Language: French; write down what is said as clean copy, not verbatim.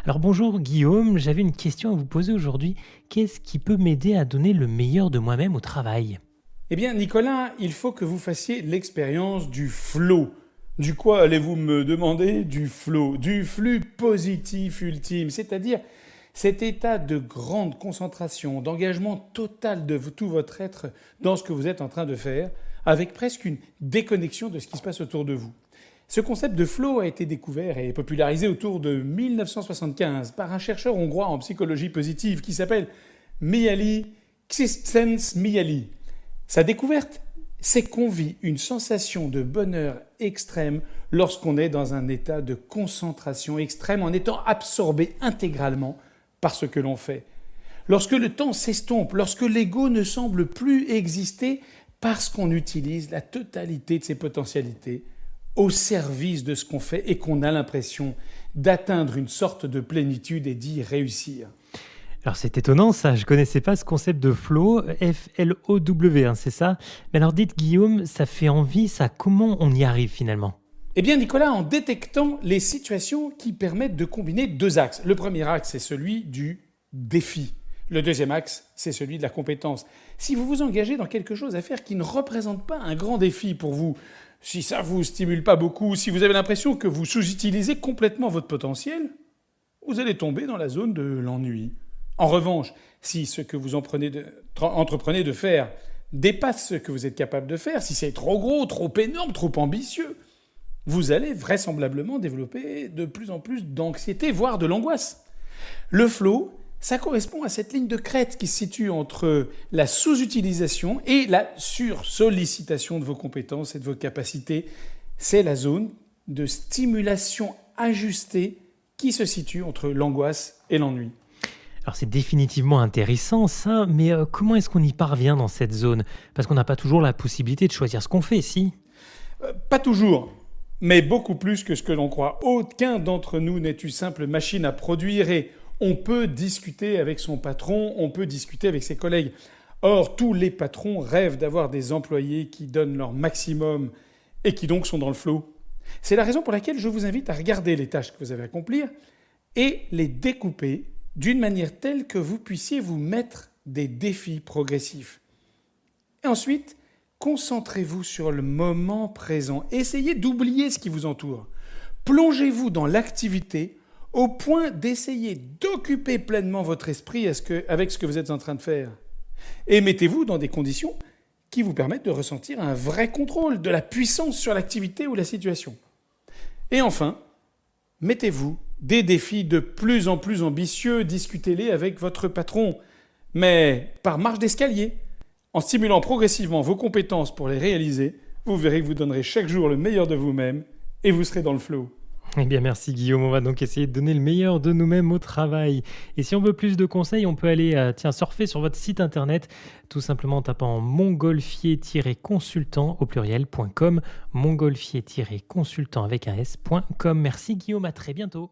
Alors bonjour Guillaume, j'avais une question à vous poser aujourd'hui. Qu'est-ce qui peut m'aider à donner le meilleur de moi-même au travail? Eh bien, Nicolas, il faut que vous fassiez l'expérience du flow. Du quoi allez-vous me demander? Du flow, du flux positif ultime, c'est-à-dire cet état de grande concentration, d'engagement total de tout votre être dans ce que vous êtes en train de faire, avec presque une déconnexion de ce qui se passe autour de vous. Ce concept de flow a été découvert et popularisé autour de 1975 par un chercheur hongrois en psychologie positive qui s'appelle Mihaly Csikszentmihalyi. Sa découverte, c'est qu'on vit une sensation de bonheur extrême lorsqu'on est dans un état de concentration extrême en étant absorbé intégralement par ce que l'on fait. Lorsque le temps s'estompe, lorsque l'ego ne semble plus exister parce qu'on utilise la totalité de ses potentialités au service de ce qu'on fait et qu'on a l'impression d'atteindre une sorte de plénitude et d'y réussir. Alors c'est étonnant ça, je connaissais pas ce concept de flow, F-L-O-W, c'est ça? Mais alors dites Guillaume, ça fait envie, ça, comment on y arrive finalement? Eh bien Nicolas, en détectant les situations qui permettent de combiner deux axes. Le premier axe, c'est celui du défi. Le deuxième axe, c'est celui de la compétence. Si vous vous engagez dans quelque chose à faire qui ne représente pas un grand défi pour vous, si ça ne vous stimule pas beaucoup, si vous avez l'impression que vous sous-utilisez complètement votre potentiel, vous allez tomber dans la zone de l'ennui. En revanche, si ce que vous entreprenez de faire dépasse ce que vous êtes capable de faire, si c'est trop gros, trop énorme, trop ambitieux, vous allez vraisemblablement développer de plus en plus d'anxiété, voire de l'angoisse. Le flow, ça correspond à cette ligne de crête qui se situe entre la sous-utilisation et la sursollicitation de vos compétences et de vos capacités. C'est la zone de stimulation ajustée qui se situe entre l'angoisse et l'ennui. Alors c'est définitivement intéressant ça, mais comment est-ce qu'on y parvient dans cette zone? Parce qu'on n'a pas toujours la possibilité de choisir ce qu'on fait, si? Pas toujours, mais beaucoup plus que ce que l'on croit. Aucun d'entre nous n'est une simple machine à produire et on peut discuter avec son patron, on peut discuter avec ses collègues. Or, tous les patrons rêvent d'avoir des employés qui donnent leur maximum et qui donc sont dans le flow. C'est la raison pour laquelle je vous invite à regarder les tâches que vous avez à accomplir et les découper d'une manière telle que vous puissiez vous mettre des défis progressifs. Et ensuite, concentrez-vous sur le moment présent. Essayez d'oublier ce qui vous entoure. Plongez-vous dans l'activité au point d'essayer d'occuper pleinement votre esprit avec ce que vous êtes en train de faire. Et mettez-vous dans des conditions qui vous permettent de ressentir un vrai contrôle, de la puissance sur l'activité ou la situation. Et enfin, mettez-vous des défis de plus en plus ambitieux, discutez-les avec votre patron, mais par marche d'escalier. En stimulant progressivement vos compétences pour les réaliser, vous verrez que vous donnerez chaque jour le meilleur de vous-même et vous serez dans le flow. Eh bien merci Guillaume, on va donc essayer de donner le meilleur de nous-mêmes au travail. Et si on veut plus de conseils, on peut aller surfer sur votre site internet, tout simplement en tapant montgolfier-consultant au pluriel.com, montgolfier-consultant avec un s.com. Merci Guillaume, à très bientôt.